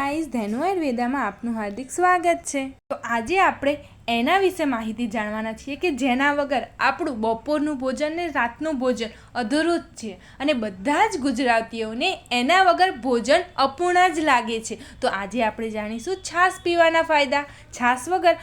Guys, Dhenu આયુર્વેદામાં આપનું હાર્દિક સ્વાગત છે। તો આજે આપણે એના વિશે માહિતી જાણવાના છીએ કે જેના વગર આપણું બપોરનું ભોજન ને રાતનું ભોજન અધૂરું જ છે અને બધા જ ગુજરાતીઓને એના વગર ભોજન અપૂર્ણ જ લાગે છે। તો આજે આપણે જાણીશું છાશ પીવાના ફાયદા। છાશ વગર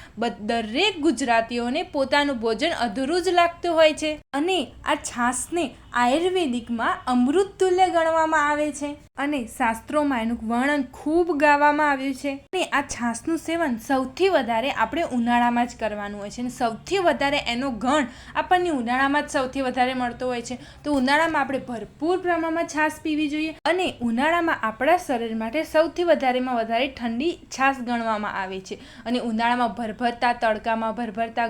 દરેક ગુજરાતીઓને પોતાનું ભોજન અધૂરું જ લાગતું હોય છે અને આ છાશને આયુર્વેદિકમાં અમૃત તુલ્ય ગણવામાં આવે છે અને શાસ્ત્રોમાં એનું વર્ણન ખૂબ ગાવામાં આવ્યું છે। અને આ છાશનું સેવન સૌથી વધારે આપણે ઉનાળામાં જ કરવાનું હોય છે અને સૌથી વધારે એનો ગણ આપણને ઉનાળામાં જ સૌથી વધારે મળતો હોય છે। તો ઉનાળામાં આપણે ભરપૂર પ્રમાણમાં છાશ પીવી જોઈએ અને ઉનાળામાં આપણા શરીર માટે સૌથી વધારેમાં વધારે ઠંડી છાશ ગણવામાં આવે છે અને ઉનાળામાં ભરભરતા તડકામાં ભરભરતા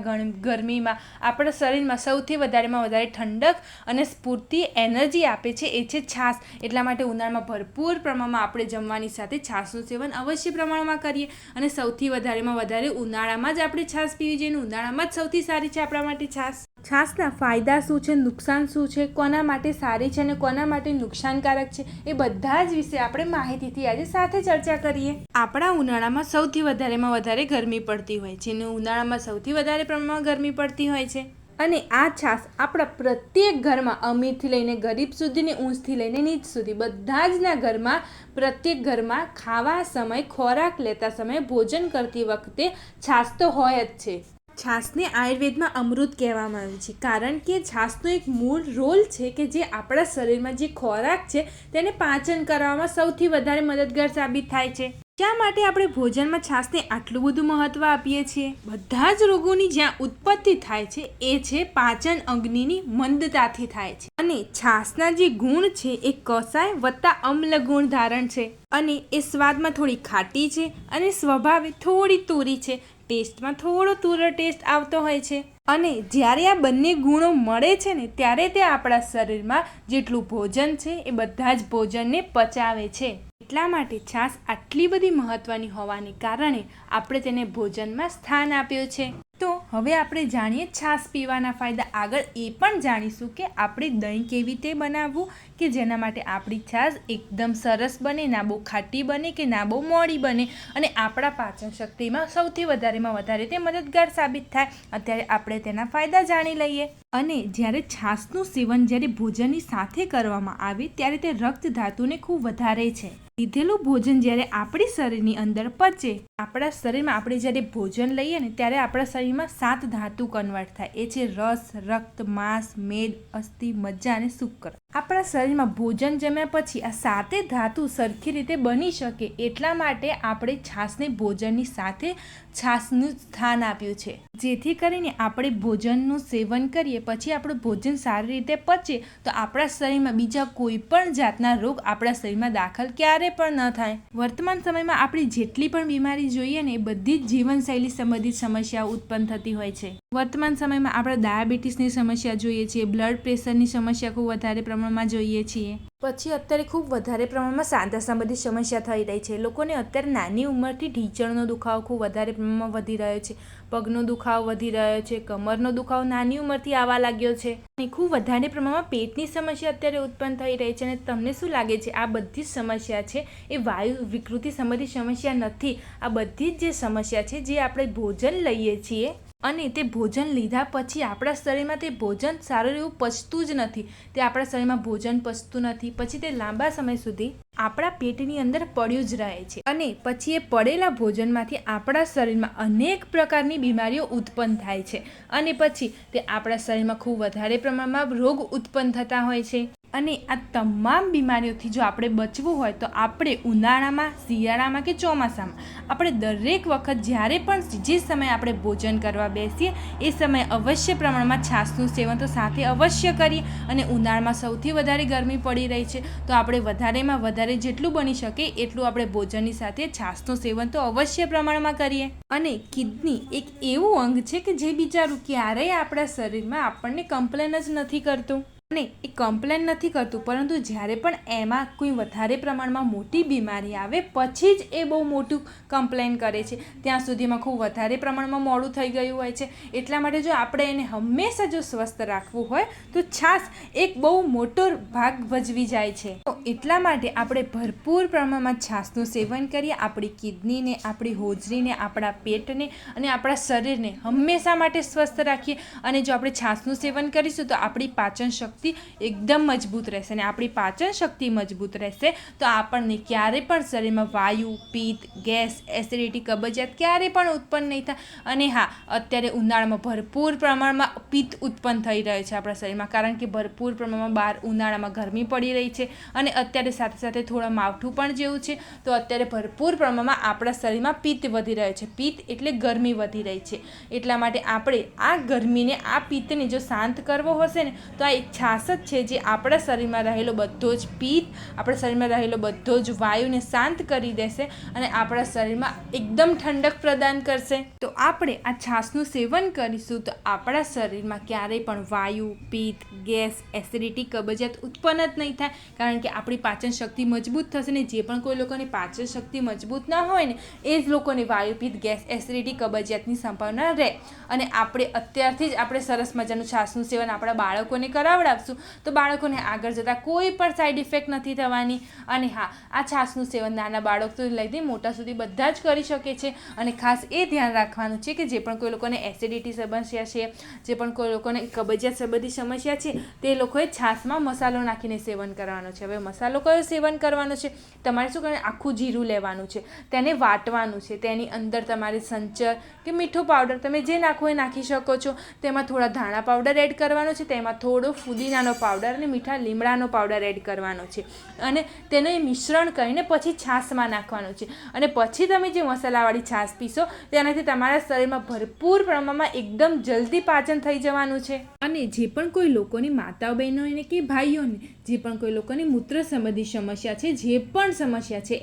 ગરમીમાં આપણા શરીરમાં સૌથી વધારેમાં વધારે ઠંડક અને સ્ફૂર્તિ એનર્જી આપે છે એ છે છાશ। એટલા માટે ઉનાળામાં ભરપૂર પ્રમાણમાં આપણે જમવાની સાથે છાશનું સેવન અવશ્ય પ્રમાણમાં કરીએ અને સૌથી વધારેમાં વધારે ઉનાળામાં જ આપણે છાશ પીવી જોઈએ। ઉનાળામાં જ સૌથી સારી છે આપણા માટે છાશ। છાશના ફાયદા શું છે, નુકસાન શું છે, કોના માટે સારી છે અને કોના માટે નુકસાનકારક છે, એ બધા જ વિશે આપણે માહિતીથી આજે સાથે ચર્ચા કરીએ। આપણા ઉનાળામાં સૌથી વધારેમાં વધારે ગરમી પડતી હોય છે અને ઉનાળામાં સૌથી વધારે પ્રમાણમાં ગરમી પડતી હોય છે અને આ છાશ આપણા પ્રત્યેક ઘરમાં અમીરથી લઈને ગરીબ સુધીની ઊંચથી લઈને નીચ સુધી બધા જના ઘરમાં પ્રત્યેક ઘરમાં ખાવા સમય ખોરાક લેતા સમયે ભોજન કરતી વખતે છાશ તો હોય જ છે। છાશને આયુર્વેદમાં અમૃત કહેવામાં આવે છે કારણ કે છાશનો એક મૂળ રોલ છે કે જે આપણા શરીરમાં જે ખોરાક છે તેને પાચન કરવામાં સૌથી વધારે મદદગાર સાબિત થાય છે। શા માટે આપણે ભોજનમાં છાશને આટલું બધું મહત્વ આપીએ છીએ? બધા જ રોગોની જ્યાં ઉત્પત્તિ થાય છે એ છે પાચન અગ્નિની મંદતાથી થાય છે અને છાશના જે ગુણ છે એ કસાય વત્તા અમ્લ ગુણ ધારણ છે અને એ સ્વાદમાં થોડી ખાટી છે અને સ્વભાવે થોડી તુરી છે। ટેસ્ટમાં થોડો તુરો ટેસ્ટ આવતો હોય છે અને જ્યારે આ બંને ગુણો મળે છે ને ત્યારે તે આપણા શરીરમાં જેટલું ભોજન છે એ બધા જ ભોજનને પચાવે છે। એટલા માટે છાશ આટલી બધી મહત્વની હોવાને કારણે આપણે તેને ભોજનમાં સ્થાન આપ્યું છે। તો હવે આપણે જાણીએ છાશ પીવાના ફાયદા। આગળ એ પણ જાણીશું કે આપણે દહીં કેવી રીતે બનાવવું કે જેના માટે આપણી છાશ એકદમ સરસ બને, ના બહુ ખાટી બને કે ના બહુ મોડી બને અને આપણા પાચન શક્તિમાં સૌથી વધારેમાં વધારે તે મદદગાર સાબિત થાય। અત્યારે આપણે તેના ફાયદા જાણી લઈએ। અને જ્યારે છાશનું સેવન જ્યારે ભોજનની સાથે કરવામાં આવે ત્યારે તે રક્ત ધાતુને ખૂબ વધારે છે। લીધેલું ભોજન જ્યારે આપણી શરીરની અંદર પચે, આપણા શરીરમાં આપણે જ્યારે ભોજન લઈએ ને ત્યારે આપણા શરીરમાં 7 ધાતુ કન્વર્ટ થાય। એ છે રસ, રક્ત, માંસ, મેદ, અસ્થિ, મજ્જા અને શુક્ર। આપણા શરીરમાં ભોજન જમ્યા પછી આ 7 ધાતુ સરખી રીતે બની શકે એટલા માટે આપણે છાશને ભોજનની સાથે છાશનું સ્થાન આપ્યું છે જેથી કરીને આપણે ભોજનનું સેવન કરીએ પછી આપણું ભોજન સારી રીતે પચે તો આપણા શરીરમાં બીજા કોઈ પણ જાતના રોગ આપણા શરીરમાં દાખલ ક્યારે પણ ન થાય। વર્તમાન સમયમાં આપણી જેટલી પણ બીમારી જોઈએ ને એ બધી જ જીવનશૈલી સંબંધિત સમસ્યાઓ ઉત્પન્ન થતી હોય છે। વર્તમાન સમયમાં આપણે ડાયાબિટીસની સમસ્યા જોઈએ છીએ, બ્લડ પ્રેશરની સમસ્યા ખૂબ વધારે પ્રમાણમાં જોઈએ છીએ, પછી અત્યારે ખૂબ વધારે પ્રમાણમાં સાંધા સંબંધિત સમસ્યા થઈ રહી છે। લોકોને અત્યારે નાની ઉંમરથી ઢીંચણનો દુખાવો ખૂબ વધારે પ્રમાણમાં વધી રહ્યો છે, પગનો દુખાવો વધી રહ્યો છે, કમરનો દુખાવો નાની ઉંમરથી આવવા લાગ્યો છે અને ખૂબ વધારે પ્રમાણમાં પેટની સમસ્યા અત્યારે ઉત્પન્ન થઈ રહી છે। અને તમને શું લાગે છે આ બધી જ સમસ્યા છે એ વાયુ વિકૃતિ સંબંધિત સમસ્યા નથી। આ બધી જ જે સમસ્યા છે જે આપણે ભોજન લઈએ છીએ અને તે ભોજન લીધા પછી આપણા શરીરમાં તે ભોજન સારું એવું પચતું જ નથી, તે આપણા શરીરમાં ભોજન પચતું નથી, પછી તે લાંબા સમય સુધી આપણા પેટની અંદર પડ્યું જ રહે છે અને પછી એ પડેલા ભોજનમાંથી આપણા શરીરમાં અનેક પ્રકારની બીમારીઓ ઉત્પન્ન થાય છે અને પછી તે આપણા શરીરમાં ખૂબ વધારે પ્રમાણમાં રોગ ઉત્પન્ન થતા હોય છે। અને આ તમામ બીમારીઓથી જો આપણે બચવું હોય તો આપણે ઉનાળામાં, શિયાળામાં કે ચોમાસામાં આપણે દરેક વખત જ્યારે પણ જે સમયે આપણે ભોજન કરવા બેસીએ એ સમયે અવશ્ય પ્રમાણમાં છાશનું સેવન તો સાથે અવશ્ય કરીએ। અને ઉનાળામાં સૌથી વધારે ગરમી પડી રહી છે તો આપણે વધારેમાં વધારે જેટલું બની શકે એટલું આપણે ભોજનની સાથે છાશનું સેવન તો અવશ્ય પ્રમાણમાં કરીએ। અને કિડની એક એવું અંગ છે કે જે બિચારું ક્યારેય આપણા શરીરમાં આપણને કમ્પ્લેન જ નથી કરતું। અને એ કમ્પ્લેન નથી કરતું, પરંતુ જ્યારે પણ એમાં કોઈ વધારે પ્રમાણમાં મોટી બીમારી આવે પછી જ એ બહુ મોટું કમ્પ્લેન કરે છે. ત્યાં સુધીમાં ખૂબ વધારે પ્રમાણમાં મોડું થઈ ગયું હોય છે. એટલા માટે જો આપણે એને હંમેશા જો સ્વસ્થ રાખવું હોય તો છાશ એક બહુ મોટો ભાગ ભજવી જાય છે. તો એટલા માટે આપણે ભરપૂર પ્રમાણમાં છાશનું સેવન કરીએ. આપણી કિડનીને, આપણી હોજરીને, આપણા પેટને અને આપણા શરીરને હંમેશા માટે સ્વસ્થ રાખીએ. અને જો આપણે છાશનું સેવન કરીશું તો આપણી પાચન શક્તિ એકદમ મજબૂત રહેશે. અને આપણી પાચન શક્તિ મજબૂત રહેશે તો આપણને ક્યારે પણ શરીરમાં વાયુ, પિત્ત, ગેસ, એસિડિટી, કબજિયાત ક્યારે પણ ઉત્પન્ન નહીં થાય. અને હા, અત્યારે ઉનાળામાં ભરપૂર પ્રમાણમાં પિત્ત ઉત્પન્ન થઈ રહ્યો છે આપણા શરીરમાં, કારણ કે ભરપૂર પ્રમાણમાં બહાર ઉનાળામાં ગરમી પડી રહી છે અને અત્યારે સાથે સાથે થોડા માવઠું પણ જેવું છે. તો અત્યારે ભરપૂર પ્રમાણમાં આપણા શરીરમાં પિત્ત વધી રહ્યો છે. પિત્ત એટલે ગરમી વધી રહી છે. એટલા માટે આપણે આ ગરમીને, આ પિત્તને જો શાંત કરવો હશે ને તો આ એક છાશ જ છે જે આપણા શરીરમાં રહેલો બધો જ પિત્ત, આપણા શરીરમાં રહેલો બધો જ વાયુને શાંત કરી દેશે અને આપણા શરીરમાં એકદમ ઠંડક પ્રદાન કરશે. તો આપણે આ છાશનું સેવન કરીશું તો આપણા શરીરમાં ક્યારેય પણ વાયુ, પિત્ત, ગેસ, એસિડિટી, કબજિયાત ઉત્પન્ન જ નહીં થાય, કારણ કે આપણી પાચન શક્તિ મજબૂત થશે. ને જે પણ કોઈ લોકોની પાચન શક્તિ મજબૂત ના હોય ને એ જ લોકોને વાયુ, પિત્ત, ગેસ, એસિડિટી, કબજિયાતની સંભાવના રહે. અને આપણે અત્યારથી જ આપણે સરસ મજાનું છાશનું સેવન આપણા બાળકોને કરાવડાવશું તો બાળકોને આગળ જતાં કોઈ પણ સાઈડ ઇફેક્ટ નથી થવાની. અને હા, આ છાશનું સેવન નાના બાળકથી લઈને મોટા સુધી બધા જ કરી શકે છે. અને ખાસ એ ધ્યાન રાખવાનું છે કે જે પણ કોઈ લોકોને એસિડિટી સમસ્યા છે, જે પણ કોઈ લોકોને કબજિયાત સંબંધી સમસ્યા છે, તે લોકોએ છાશમાં મસાલો નાખીને સેવન કરવાનો છે. હવે મસાલો કયો સેવન કરવાનો છે? તમારે શું કરવાનું? આખું જીરું લેવાનું છે, તેને વાટવાનું છે. તેની અંદર તમારે સંચર કે મીઠો પાવડર તમે જે નાખો એ નાખી શકો છો. તેમાં થોડા ધાણા પાવડર એડ કરવાનો છે, તેમાં થોડો ફુદીનાનો પાવડર અને મીઠા લીમડાનો પાવડર એડ કરવાનો છે. અને તેનું મિશ્રણ કરીને પછી છાશમાં નાખવાનું છે. અને પછી તમે જે મસાલાવાળી છાશ પીશો તેનાથી તમારા શરીરમાં ભરપૂર પ્રમાણમાં એકદમ જલ્દી પાચન થઈ જવાનું છે. અને જે પણ કોઈ લોકોની માતાઓ બહેનોને કે ભાઈઓને જે પણ કોઈ લોકોની મૂત્ર સંબંધી સમસ્યા છે, જે પણ સમસ્યા છે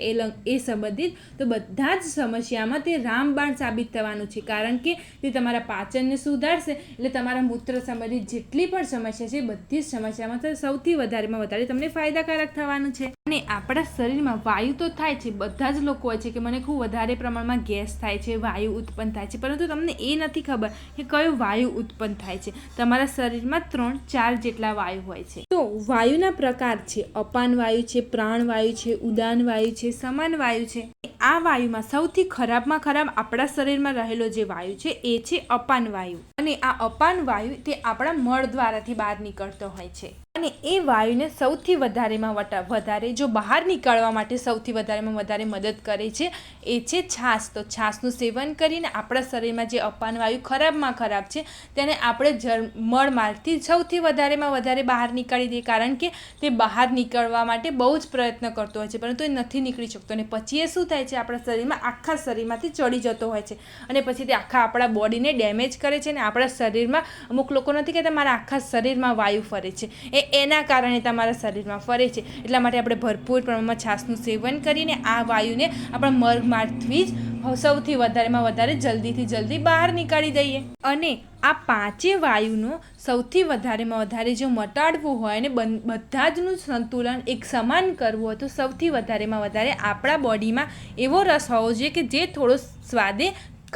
એ સંબંધિત, તો બધા જ સમસ્યામાં તે રામબાણ સાબિત થવાનું છે. કારણ કે તે તમારા પાચનને સુધારશે એટલે તમારા મૂત્ર સંબંધિત જેટલી પણ સમસ્યા છે બધી જ સમસ્યામાં સૌથી વધારેમાં વધારે તમને ફાયદાકારક થવાનું છે. અને આપણા શરીરમાં વાયુ તો થાય છે, બધા જ લોકો હોય છે કે મને ખૂબ વધારે પ્રમાણમાં ગેસ થાય છે, વાયુ ઉત્પન્ન થાય છે, પરંતુ તમને એ નથી ખબર કે કયો વાયુ ઉત્પન્ન થાય છે. તમારા શરીરમાં 3-4 જેટલા વાયુ હોય છે. તો વાયુના પ્રકાર છે: અપાન વાયુ છે, પ્રાણ વાયુ છે, ઉદાન વાયુ છે, સમાન વાયુ છે. આ વાયુમાં સૌથી ખરાબમાં ખરાબ આપણા શરીરમાં રહેલો જે વાયુ છે એ છે અપાન વાયુ. અને આ અપાન વાયુ તે આપણા મળ દ્વારાથી બહાર નીકળતો હોય છે. અને એ વાયુને સૌથી વધારેમાં વધારે જો બહાર નીકળવા માટે સૌથી વધારેમાં વધારે મદદ કરે છે એ છે છાશ. તો છાશનું સેવન કરીને આપણા શરીરમાં જે અપાન વાયુ ખરાબમાં ખરાબ છે તેને આપણે મળમાંથી સૌથી વધારેમાં વધારે બહાર નીકાળી દઈએ, કારણ કે તે બહાર નીકળવા માટે બહુ જ પ્રયત્ન કરતો હોય છે પરંતુ એ નથી નીકળી શકતો. અને પછી એ શું થાય છે, આપણા શરીરમાં આખા શરીરમાંથી ચડી જતો હોય છે અને પછી તે આખા આપણા બોડીને ડેમેજ કરે છે. અને આપણા શરીરમાં અમુક લોકો નથી કહેતા મારા આખા શરીરમાં વાયુ ફરે છે, એના કારણે તમારા શરીરમાં ફરે છે. એટલા માટે આપણે ભરપૂર પ્રમાણમાં છાશનું સેવન કરીને આ વાયુને આપણા મગમાંથી જ સૌથી વધારેમાં વધારે જલ્દીથી જલ્દી બહાર નીકાળી દઈએ. અને આ 5 વાયુનો સૌથી વધારેમાં વધારે જો મટાડવું હોય અને બધા જનું સંતુલન એક સમાન કરવું હોય તો સૌથી વધારેમાં વધારે આપણા બોડીમાં એવો રસ હોવો જોઈએ કે જે થોડો સ્વાદે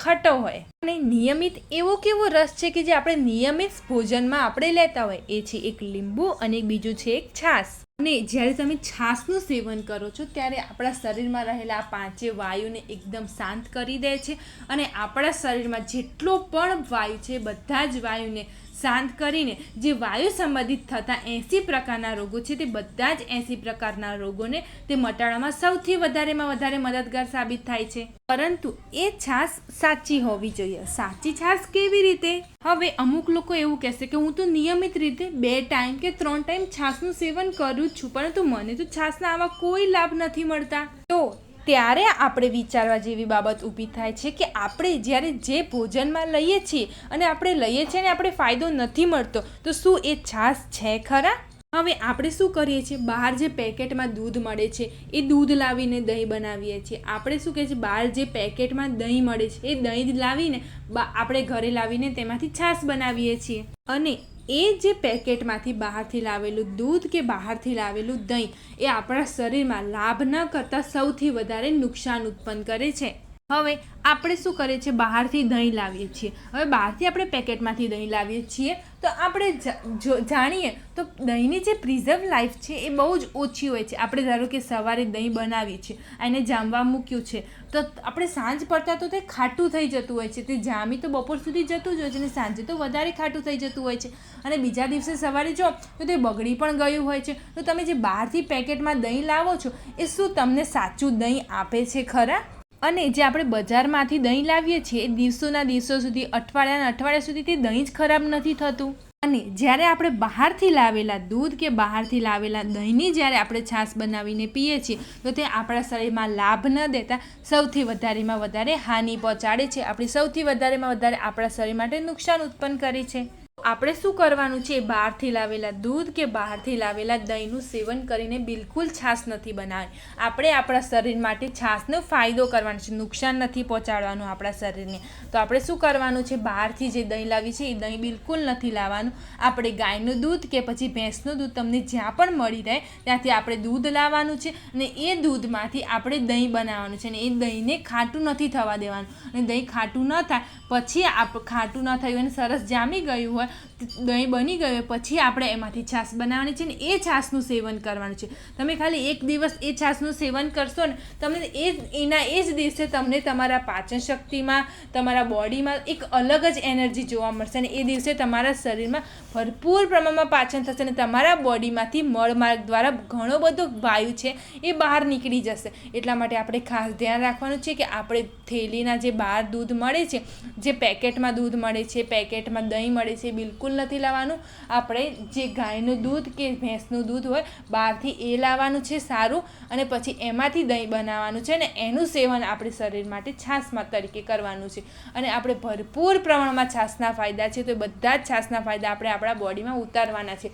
ખટો હોય. અને નિયમિત એવો કેવો રસ છે કે જે આપણે નિયમિત ભોજનમાં આપણે લેતા હોય, એ છે એક લીંબુ અને બીજું છે એક છાશ. અને જ્યારે તમે છાશનું સેવન કરો છો ત્યારે આપણા શરીરમાં રહેલા આ 5 વાયુને એકદમ શાંત કરી દે છે. અને આપણા શરીરમાં જેટલો પણ વાયુ છે બધા જ વાયુને શાંત કરીને જે વાયુ સંબંધિત થતા 80 પ્રકારના રોગો છે તે બધા જ 80 પ્રકારના રોગોને તે મટાડવામાં સૌથી વધારેમાં વધારે મદદગાર સાબિત થાય છે. પરંતુ એ છાશ સાચી હોવી જોઈએ. સાચી છાશ કેવી રીતે? હવે અમુક લોકો એવું કહેશે કે હું તો નિયમિત રીતે 2 ટાઈમ કે 3 ટાઈમ છાશનું સેવન કરું જ છું, પરંતુ મને તો છાશના આવા કોઈ લાભ નથી મળતા. તો ત્યારે આપણે વિચારવા જેવી બાબત ઊભી થાય છે કે આપણે જ્યારે જે ભોજનમાં લઈએ છીએ અને આપણે લઈએ છીએ ને આપણે ફાયદો નથી મળતો, તો શું એ છાશ છે ખરા? હવે આપણે શું કરીએ છીએ, બહાર જે પેકેટમાં દૂધ મળે છે એ દૂધ લાવીને દહીં બનાવીએ છીએ. આપણે શું કહીએ છીએ, બહાર જે પેકેટમાં દહીં મળે છે એ દહીં લાવીને આપણે ઘરે લાવીને તેમાંથી છાશ બનાવીએ છીએ. અને એ જે પેકેટમાંથી બહારથી લાવેલું દૂધ કે બહારથી લાવેલું દહીં એ આપણા શરીરમાં લાભ ન કરતાં સૌથી વધારે નુકસાન ઉત્પન્ન કરે છે. હવે આપણે શું કરીએ છીએ, બહારથી દહીં લાવીએ છીએ. હવે બહારથી આપણે પેકેટમાંથી દહીં લાવીએ છીએ તો આપણે જાણીએ તો દહીંની જે પ્રિઝર્વ લાઈફ છે એ બહુ જ ઓછી હોય છે. આપણે ધારો કે સવારે દહીં બનાવીએ છીએ, એને જામવા મૂક્યું છે, તો આપણે સાંજ પડતા તો તે ખાટું થઈ જતું હોય છે. તે જામી તો બપોર સુધી જતું જ હોય છે અને સાંજે તો વધારે ખાટું થઈ જતું હોય છે અને બીજા દિવસે સવારે જો તો તે બગડી પણ ગયું હોય છે. તો તમે જે બહારથી પેકેટમાં દહીં લાવો છો એ શું તમને સાચું દહીં આપે છે ખરા? અને જે આપણે બજારમાંથી દહીં લાવીએ છીએ એ દિવસોના દિવસો સુધી, અઠવાડિયાના અઠવાડિયા સુધી તે દહીં જ ખરાબ નથી થતું. અને જ્યારે આપણે બહારથી લાવેલા દૂધ કે બહારથી લાવેલા દહીંની જ્યારે આપણે છાશ બનાવીને પીએ છીએ તો તે આપણા શરીરમાં લાભ ન દેતા સૌથી વધારેમાં વધારે હાનિ પહોંચાડે છે. આપણી સૌથી વધારેમાં વધારે આપણા શરીર માટે નુકસાન ઉત્પન્ન કરે છે. આપણે શું કરવાનું છે, બહારથી લાવેલા દૂધ કે બહારથી લાવેલા દહીંનું સેવન કરીને બિલકુલ છાશ નથી બનાવવાની. આપણે આપણા શરીર માટે છાશનો ફાયદો કરવાનો છે, નુકસાન નથી પહોંચાડવાનું આપણા શરીરને. તો આપણે શું કરવાનું છે, બહારથી જે દહીં લાવી છે એ દહીં બિલકુલ નથી લાવવાનું. આપણે ગાયનું દૂધ કે પછી ભેંસનું દૂધ તમને જ્યાં પણ મળી રહે ત્યાંથી આપણે દૂધ લાવવાનું છે અને એ દૂધમાંથી આપણે દહીં બનાવવાનું છે. અને એ દહીંને ખાટું નથી થવા દેવાનું. અને દહીં ખાટું ન થાય પછી ખાટું ન થયું અને સરસ જામી ગયું હોય, દહીં બની ગયું હોય પછી આપણે એમાંથી છાશ બનાવવાની છે ને એ છાશનું સેવન કરવાનું છે. તમે ખાલી એક દિવસ એ છાશનું સેવન કરશો ને તમને એ જ દિવસે તમને તમારા પાચન શક્તિમાં, તમારા બોડીમાં એક અલગ જ એનર્જી જોવા મળશે અને એ દિવસે તમારા શરીરમાં ભરપૂર પ્રમાણમાં પાચન થશે અને તમારા બોડીમાંથી મળમાર્ગ દ્વારા ઘણો બધો વાયુ છે એ બહાર નીકળી જશે. એટલા માટે આપણે ખાસ ધ્યાન રાખવાનું છે કે આપણે થેલીના જે બહાર દૂધ મળે છે, જે પેકેટમાં દૂધ મળે છે, પેકેટમાં દહીં મળે છે, બિલકુલ નથી લાવવાનું. આપણે જે ગાયનું દૂધ કે ભેંસનું દૂધ હોય બહારથી એ લાવવાનું છે સારું, અને પછી એમાંથી દહીં બનાવવાનું છે અને એનું સેવન આપણે શરીર માટે છાશમાં તરીકે કરવાનું છે. અને આપણે ભરપૂર પ્રમાણમાં છાશના ફાયદા છે તો બધા જ છાશના ફાયદા આપણે આપણા બોડીમાં ઉતારવાના છે.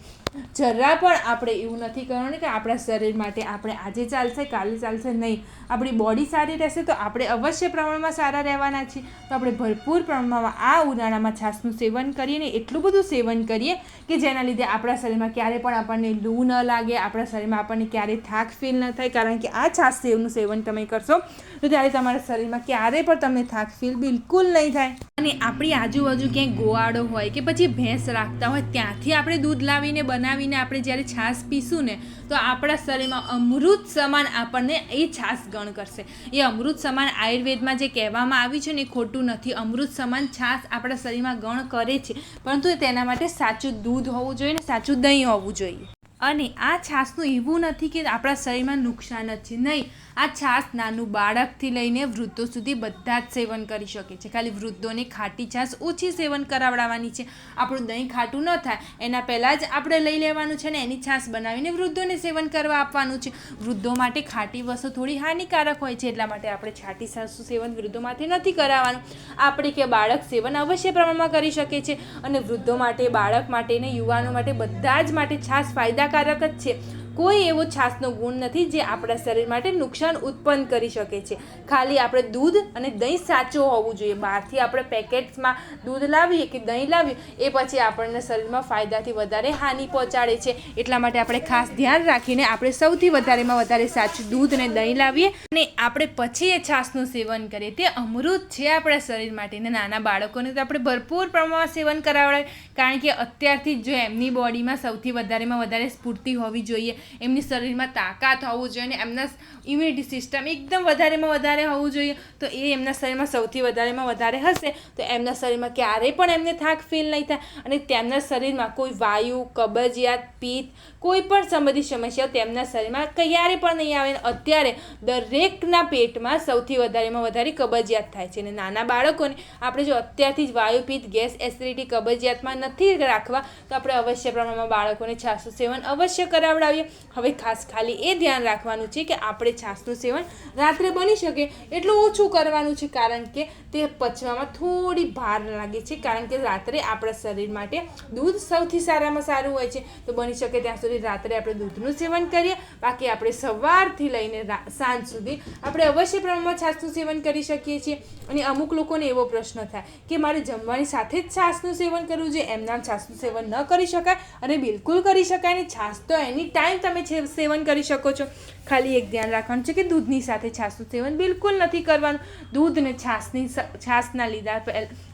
જરા પણ આપણે એવું નથી કરવાનું કે આપણા શરીર માટે આપણે આજે ચાલશે કાલે ચાલશે, નહીં. આપણી બોડી સારી રહેશે તો આપણે અવશ્ય પ્રમાણમાં સારા રહેવાના છીએ. તો આપણે ભરપૂર પ્રમાણમાં આ ઉનાળામાં છાશનું સેવન કરીએ ને એટલું બધું સેવન કરીએ કે જેના લીધે આપણા શરીરમાં ક્યારે પણ આપણને લૂ ન લાગે, આપણા શરીરમાં આપણને ક્યારેય થાક ફીલ ન થાય. કારણ કે આ છાશ સેવનું સેવન તમે કરશો તો ત્યારે તમારા શરીરમાં ક્યારેય પણ તમને થાક ફીલ બિલકુલ નહીં થાય. અને આપણી આજુબાજુ ક્યાંય ગોવાળો હોય કે પછી ભેંસ રાખતા હોય ત્યાંથી આપણે દૂધ લાવીને બનાવીને આપણે જ્યારે છાશ પીશું ને તો આપણા શરીરમાં અમૃત સમાન આપણને એ છાશ ગણ કરશે. એ અમૃત સમાન આયુર્વેદમાં જે કહેવામાં આવ્યું છે ને એ ખોટું નથી. અમૃત સમાન છાશ આપણા શરીરમાં ગણ કરે છે, પરંતુ તેના માટે સાચું દૂધ હોવું જોઈએ ને સાચું દહીં હોવું જોઈએ. અને આ છાશનું એવું નથી કે આપણા શરીરમાં નુકસાન જ છે, નહીં. આ છાશ નાનું બાળકથી લઈને વૃદ્ધો સુધી બધા જ સેવન કરી શકે છે. ખાલી વૃદ્ધોને ખાટી છાશ ઓછી સેવન કરાવડાવવાની છે. આપણું દહીં ખાટું ન થાય એના પહેલાં જ આપણે લઈ લેવાનું છે ને એની છાશ બનાવીને વૃદ્ધોને સેવન કરવા આપવાનું છે. વૃદ્ધો માટે ખાટી વસ્તુ થોડી હાનિકારક હોય છે, એટલા માટે આપણે ખાટી છાશનું સેવન વૃદ્ધોમાંથી નથી કરાવવાનું. આપણે કે બાળક સેવન અવશ્ય પ્રમાણમાં કરી શકે છે અને વૃદ્ધો માટે, બાળક માટે ને યુવાનો માટે બધા જ માટે છાશ ફાયદાકારક જ છે. કોઈ એવો છાશનો ગુણ નથી જે આપણા શરીર માટે નુકસાન ઉત્પન્ન કરી શકે છે. ખાલી આપણે દૂધ અને દહીં સાચું હોવું જોઈએ. બહારથી આપણે પેકેટ્સમાં દૂધ લાવીએ કે દહીં લાવીએ એ પછી આપણને શરીરમાં ફાયદાથી વધારે હાનિ પહોંચાડે છે. એટલા માટે આપણે ખાસ ધ્યાન રાખીને આપણે સૌથી વધારેમાં વધારે સાચું દૂધ અને દહીં લાવીએ અને આપણે પછી એ છાશનું સેવન કરીએ. તે અમૃત છે આપણા શરીર માટે. ને નાના બાળકોને તો આપણે ભરપૂર પ્રમાણમાં સેવન કરાવડાય, કારણ કે અત્યારથી જ જો એમની બોડીમાં સૌથી વધારેમાં વધારે સ્ફૂર્તિ હોવી જોઈએ, એમની શરીરમાં તાકાત હોવું જોઈએ અને એમના ઇમ્યુનિટી સિસ્ટમ એકદમ વધારેમાં વધારે હોવું જોઈએ. તો એ એમના શરીરમાં સૌથી વધારેમાં વધારે હશે તો એમના શરીરમાં ક્યારેય પણ એમને થાક ફીલ નહીં થાય અને તેમના શરીરમાં કોઈ વાયુ, કબજિયાત, પિત્ત, કોઈ પણ સંબંધિત સમસ્યાઓ તેમના શરીરમાં ક્યારે પણ નહીં આવે. અત્યારે દરેકના પેટમાં સૌથી વધારેમાં વધારે કબજિયાત થાય છે અને નાના બાળકોને આપણે જો અત્યારથી જ વાયુ, પિત્ત, ગેસ, એસિડિટી, કબજિયાતમાં નથી રાખવા તો આપણે અવશ્ય પ્રમાણમાં બાળકોને છાશનું સેવન અવશ્ય કરાવડાવીએ. હવે ખાસ ખાલી એ ધ્યાન રાખવાનું છે કે આપણે છાશનું સેવન રાત્રે બની શકે એટલું ઓછું કરવાનું છે, કારણ કે તે પચવામાં થોડી ભાર લાગે છે, કારણ કે રાત્રે આપણા શરીર માટે દૂધ સૌથી સારામાં સારું હોય છે. તો બની શકે ત્યાં સુધી રાત્રે આપણે દૂધનું સેવન કરીએ. બાકી આપણે સવારથી લઈને સાંજ સુધી આપણે અવશ્ય પ્રમાણમાં છાશનું સેવન કરી શકીએ છીએ. અને અમુક લોકોને એવો પ્રશ્ન થાય કે મારે જમવાની સાથે જ છાશનું સેવન કરવું જોઈએ, એમના છાશનું સેવન ન કરી શકાય? અને બિલકુલ કરી શકાય ને. છાશ તો એની ટાઈમ તમે સેવન કરી શકો છો. ખાલી એક ધ્યાન રાખવાનું છે કે દૂધની સાથે છાશનું સેવન બિલકુલ નથી કરવાનું. દૂધ ને છાશના લીધા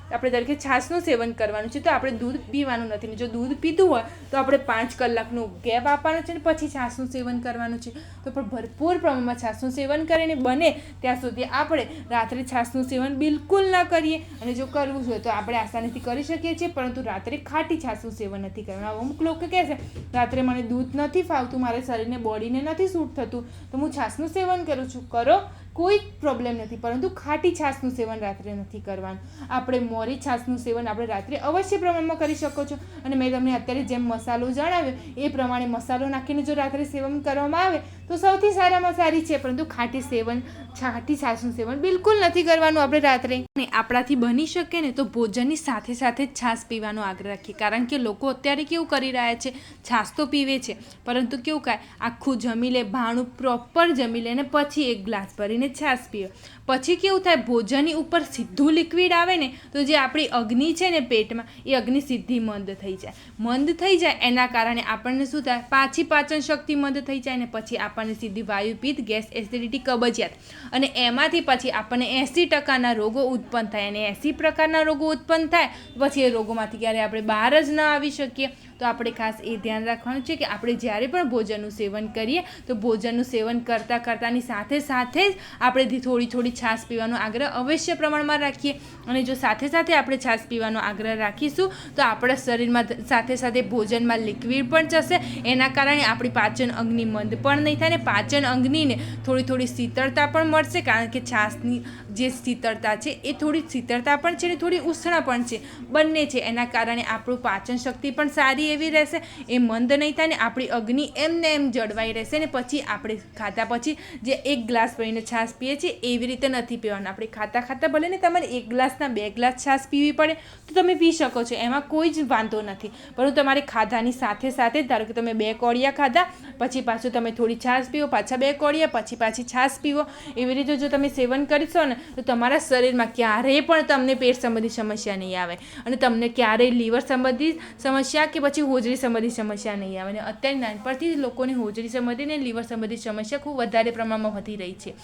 આપણે તરીકે છાશનું સેવન કરવાનું છે, તો આપણે દૂધ પીવાનું નથી. ને જો દૂધ પીતું હોય તો આપણે 5 કલાકનો ગેપ આપવાનો છે ને પછી છાશનું સેવન કરવાનું છે. તો પણ ભરપૂર પ્રમાણમાં છાશનું સેવન કરીને બને ત્યાં સુધી આપણે રાત્રે છાશનું સેવન બિલકુલ ન કરીએ. અને જો કરવું જોઈએ તો આપણે આસાનીથી કરી શકીએ છીએ, પરંતુ રાત્રે ખાટી છાશનું સેવન નથી કરવાનું. અમુક લોકો કહે છે રાત્રે મને દૂધ નથી ફાવતું, મારે શરીરને બોડીને નથી સૂટ થતું, તો હું છાશનું સેવન કરું છું. કરો, કોઈ પ્રોબ્લેમ નથી, પરંતુ ખાટી છાશનું સેવન રાત્રે નથી કરવાનું. આપણે મોરી છાશનું સેવન આપણે રાત્રે અવશ્ય પ્રમાણમાં કરી શકો છો. અને મેં તમને અત્યારે જેમ મસાલો જણાવ્યો એ પ્રમાણે મસાલો નાખીને જો રાત્રે સેવન કરવામાં આવે તો સૌથી સારામાં સારી છે, પરંતુ ખાટી છાશનું સેવન બિલકુલ નથી કરવાનું આપણે રાત્રે. અને આપણાથી બની શકે ને તો ભોજનની સાથે સાથે જ છાશ પીવાનો આગ્રહ રાખીએ, કારણ કે લોકો અત્યારે કેવું કરી રહ્યા છે, છાશ તો પીવે છે પરંતુ કેવું કાંઈ આખું જમી લે, ભાણું પ્રોપર જમી લે ને પછી 1 ગ્લાસ ભરીને છાશ પીવે. પછી કેવું થાય, ભોજનની ઉપર સીધું લિક્વિડ આવે ને તો જે આપણી અગ્નિ છે ને પેટમાં, એ અગ્નિ સીધી મંદ થઈ જાય. મંદ થઈ જાય એના કારણે આપણને શું થાય, પાછી પાચન શક્તિ મંદ થઈ જાય ને પછી આપણને સીધી વાયુ, પિત્ત, ગેસ, એસિડિટી, કબજિયાત, અને એમાંથી પછી આપણને 80% રોગો ઉત્પન્ન થાય. અને 80 પ્રકારના રોગો ઉત્પન્ન થાય પછી એ રોગોમાંથી ક્યારે આપણે બહાર જ ન આવી શકીએ. તો આપણે ખાસ એ ધ્યાન રાખવાનું છે કે આપણે જ્યારે પણ ભોજનનું સેવન કરીએ તો ભોજનનું સેવન કરતાની સાથે જ આપણે થોડી છાશ પીવાનો આગ્રહ અવશ્ય પ્રમાણમાં રાખીએ. અને જો સાથે આપણે છાશ પીવાનો આગ્રહ રાખીશું તો આપણા શરીરમાં સાથે ભોજનમાં લિક્વિડ પણ જશે. એના કારણે આપણી પાચન અગ્નિ મંદ પણ નહીં થાય, ને પાચન અગ્નિને થોડી શીતળતા પણ મળશે, કારણ કે છાશની જે શીતળતા છે એ થોડી શીતળતા પણ છે ને થોડી ઉષ્ણ પણ છે, બંને છે. એના કારણે આપણું પાચન શક્તિ પણ સારી એવી રહેશે, એ મંદ નહીં થાય ને આપણી અગ્નિ એમને એમ જળવાઈ રહેશે. ને પછી આપણે ખાતા પછી જે 1 ગ્લાસ ભરીને છાશ પીએ છીએ એવી રીતે નથી પીવાનું. આપણે ખાતા ભલે ને તમારે 1 ગ્લાસના 2 ગ્લાસ છાશ પીવી પડે તો તમે પી શકો છો, એમાં કોઈ જ વાંધો નથી. પરંતુ તમારે ખાધાની સાથે ધારો કે તમે 2 કોળિયા ખાધા પછી પાછું તમે થોડી છાશ પીવો, પાછા 2 કોળિયા, પછી પાછી છાશ પીવો, એવી રીતે જો તમે સેવન કરશો ને તો તમારા શરીરમાં ક્યારેય પણ તમને પેટ સંબંધી સમસ્યા નહીં આવે, અને તમને ક્યારેય લીવર સંબંધી સમસ્યા કે પછી હોજરી સંબંધી સમસ્યા નહીં આવે. અને અત્યારે નાનપણથી જ લોકોને હોજરી સંબંધી ને લીવર સંબંધી સમસ્યા ખૂબ વધારે પ્રમાણમાં વધી રહી છે.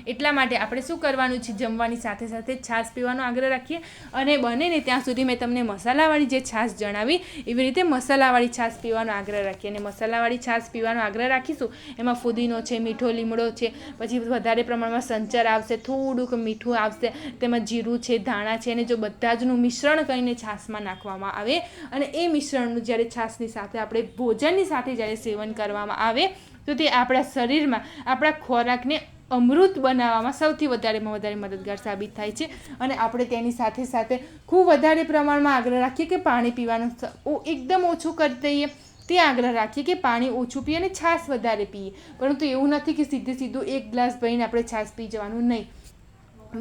એટલા માટે આપણે શું કરવાનું છે, જમવાની સાથે છાશ પીવાનો આગ્રહ રાખીએ. અને બને ને ત્યાં સુધી મેં તમને મસાલાવાળી જે છાશ જણાવી એવી રીતે મસાલાવાળી છાશ પીવાનો આગ્રહ રાખીએ. અને મસાલાવાળી છાશ પીવાનો આગ્રહ રાખીશું એમાં ફુદીનો છે, મીઠો લીમડો છે, પછી વધારે પ્રમાણમાં સંચર આવશે, થોડુંક મીઠું આવશે, તેમાં જીરું છે, ધાણા છે, અને જો બધા જનું મિશ્રણ કરીને છાશમાં નાખવામાં આવે અને એ મિશ્રણનું જ્યારે છાશની સાથે આપણે ભોજનની સાથે જ્યારે સેવન કરવામાં આવે તો તે આપણા શરીરમાં આપણા ખોરાકને અમૃત બનાવવામાં સૌથી વધારે મદદગાર સાબિત થાય છે. અને આપણે તેની સાથે ખૂબ વધારે પ્રમાણમાં આગ્રહ રાખીએ કે પાણી પીવાનું એકદમ ઓછું કરી દઈએ. તે આગ્રહ રાખીએ કે પાણી ઓછું પીએ અને છાશ વધારે પીએ, પરંતુ એવું નથી કે સીધું 1 ગ્લાસ ભરીને આપણે છાશ પી જવાનું, નહીં,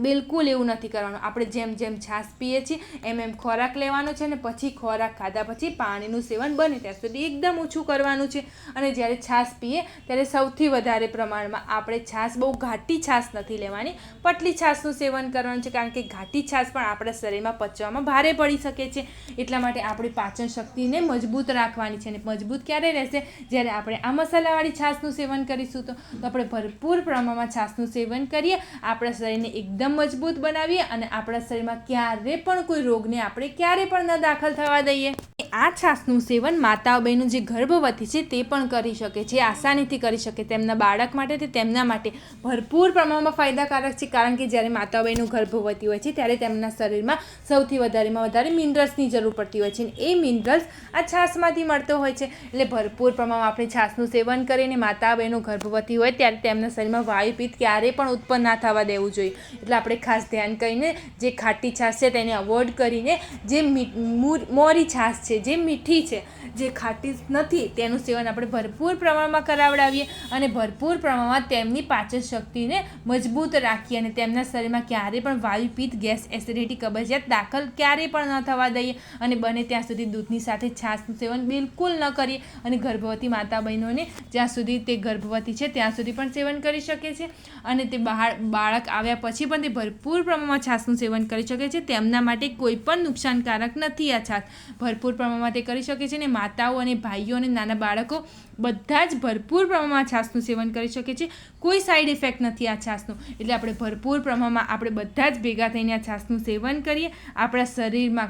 બિલકુલ એવું નથી કરવાનું. આપણે જેમ છાશ પીએ છીએ એમ ખોરાક લેવાનો છે, ને પછી ખોરાક ખાધા પછી પાણીનું સેવન બને ત્યાં સુધી એકદમ ઓછું કરવાનું છે. અને જ્યારે છાશ પીએ ત્યારે સૌથી વધારે પ્રમાણમાં આપણે છાશ, બહુ ઘાટી છાશ નથી લેવાની, પતલી છાશનું સેવન કરવાનું છે, કારણ કે ઘાટી છાશ પણ આપણા શરીરમાં પચવામાં ભારે પડી શકે છે. એટલા માટે આપણી પાચન શક્તિને મજબૂત રાખવાની છે. અને મજબૂત ક્યારે રહેશે, જ્યારે આપણે આ મસાલાવાળી છાશનું સેવન કરીશું. તો આપણે ભરપૂર પ્રમાણમાં છાશનું સેવન કરીએ, આપણા શરીરને એકદમ મજબૂત બનાવીએ અને આપણા શરીરમાં ક્યારે પણ કોઈ રોગને આપણે ક્યારે પણ ન દાખલ થવા દઈએ. આ છાશનું સેવન માતાઓ બહેનો જે ગર્ભવતી છે તે પણ કરી શકે છે, આસાનીથી કરી શકે. તેમના બાળક માટે તે તેમના માટે ભરપૂર પ્રમાણમાં ફાયદાકારક છે, કારણ કે જ્યારે માતાઓ બહેનો ગર્ભવતી હોય છે ત્યારે તેમના શરીરમાં સૌથી વધારે મિનરલ્સની જરૂર પડતી હોય છે, અને એ મિનરલ્સ આ છાશમાંથી મળતો હોય છે. એટલે ભરપૂર પ્રમાણમાં આપણે છાશનું સેવન કરીને માતા બહેનો ગર્ભવતી હોય ત્યારે તેમના શરીરમાં વાયુ, પિત્ત ક્યારેય પણ ઉત્પન્ન ના થવા દેવું જોઈએ. એટલે આપણે ખાસ ધ્યાન કરીને જે ખાટી છાશ છે તેને અવોઇડ કરીને જે મોરી છાશ છે, જે મીઠી છે, જે ખાટી નથી, તેનું સેવન આપણે ભરપૂર પ્રમાણમાં કરાવડાવીએ અને ભરપૂર પ્રમાણમાં તેમની પાચન શક્તિને મજબૂત રાખીએ અને તેમના શરીરમાં ક્યારેય પણ વાયુ, પિત્ત, ગેસ, એસિડિટી, કબજિયાત દાખલ ક્યારેય પણ ન થવા દઈએ અને બને ત્યાં સુધી દૂધની સાથે છાશનું સેવન બિલકુલ ન કરીએ અને ગર્ભવતી માતા બહેનોને જ્યાં સુધી તે ગર્ભવતી છે ત્યાં સુધી પણ સેવન કરી શકે છે અને તે બાળક આવ્યા પછી પણ તે ભરપૂર પ્રમાણમાં છાશનું સેવન કરી શકે છે. તેમના માટે કોઈ પણ નુકસાનકારક નથી આ છાશ. ભરપૂર પ્રમાણમાં તે કરી શકે છે અને માતાઓ અને ભાઈઓ અને નાના બાળકો બધા જ ભરપૂર પ્રમાણમાં છાશનું સેવન કરી શકે છે. કોઈ સાઈડ ઇફેક્ટ નથી આ છાશનું. એટલે આપણે ભરપૂર પ્રમાણમાં આપણે બધા જ ભેગા થઈને આ છાશનું સેવન કરીએ. આપણા શરીરમાં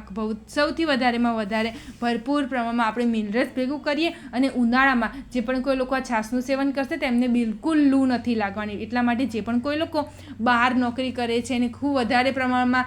સૌથી વધારેમાં વધારે ભરપૂર પ્રમાણમાં આપણે મિનરલ્સ ભેગું કરીએ અને ઉનાળામાં જે પણ કોઈ લોકો આ છાશનું સેવન કરશે તેમને બિલકુલ લૂ નથી લાગવાની. એટલા માટે જે પણ કોઈ લોકો બહાર નોકરી કરે છે અને ખૂબ વધારે પ્રમાણમાં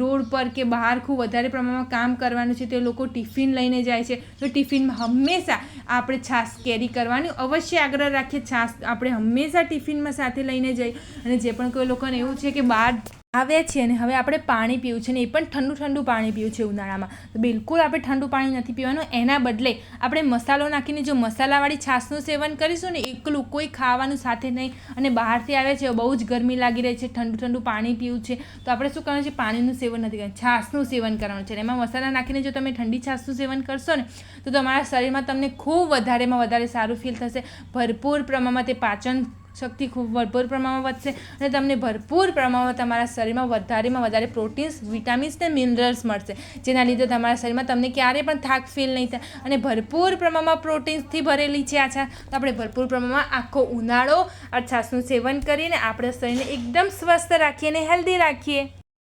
રોડ પર કે બહાર ખૂબ વધારે પ્રમાણમાં કામ કરવાનું છે તે લોકો ટિફિન લઈને જાય છે તો ટિફિનમાં હંમેશા આપણે છાશ કેરી કરવાની અવશ્ય આગ્રહ રાખીએ. છાશ આપણે હંમેશા ટિફિનમાં સાથે લઈને જઈએ અને જે પણ કોઈ લોકોને એવું છે કે બહાર આવ્યા છીએ અને હવે આપણે પાણી પીવું છે ને એ પણ ઠંડુ પાણી પીવું છે ઉનાળામાં, તો બિલકુલ આપણે ઠંડુ પાણી નથી પીવાનું. એના બદલે આપણે મસાલો નાખીને જો મસાલાવાળી છાશનું સેવન કરીશું ને એકલું, કોઈ ખાવાનું સાથે નહીં અને બહારથી આવ્યા છે બહુ જ ગરમી લાગી રહી છે, ઠંડુ પાણી પીવું છે તો આપણે શું કરવાનું છે, પાણીનું સેવન નથી કરવાનું, છાશનું સેવન કરવાનું છે. એમાં મસાલા નાખીને જો તમે ઠંડી છાશનું સેવન કરશો ને તો તમારા શરીરમાં તમને ખૂબ વધારેમાં વધારે સારું ફીલ થશે. ભરપૂર પ્રમાણમાં તે પાચન શક્તિ ખૂબ ભરપૂર પ્રમાણમાં વધશે અને તમને ભરપૂર પ્રમાણમાં તમારા શરીરમાં વધારેમાં વધારે પ્રોટીન્સ, વિટામિન્સ અને મિનરલ્સ મળશે, જેના લીધે તમારા શરીરમાં તમને ક્યારેય પણ થાક ફીલ નહીં થાય અને ભરપૂર પ્રમાણમાં પ્રોટીન્સથી ભરેલી છે આ છાશ. તો આપણે ભરપૂર પ્રમાણમાં આખો ઉનાળો આ છાશનું સેવન કરીને આપણા શરીરને એકદમ સ્વસ્થ રાખીએ અને હેલ્ધી રાખીએ.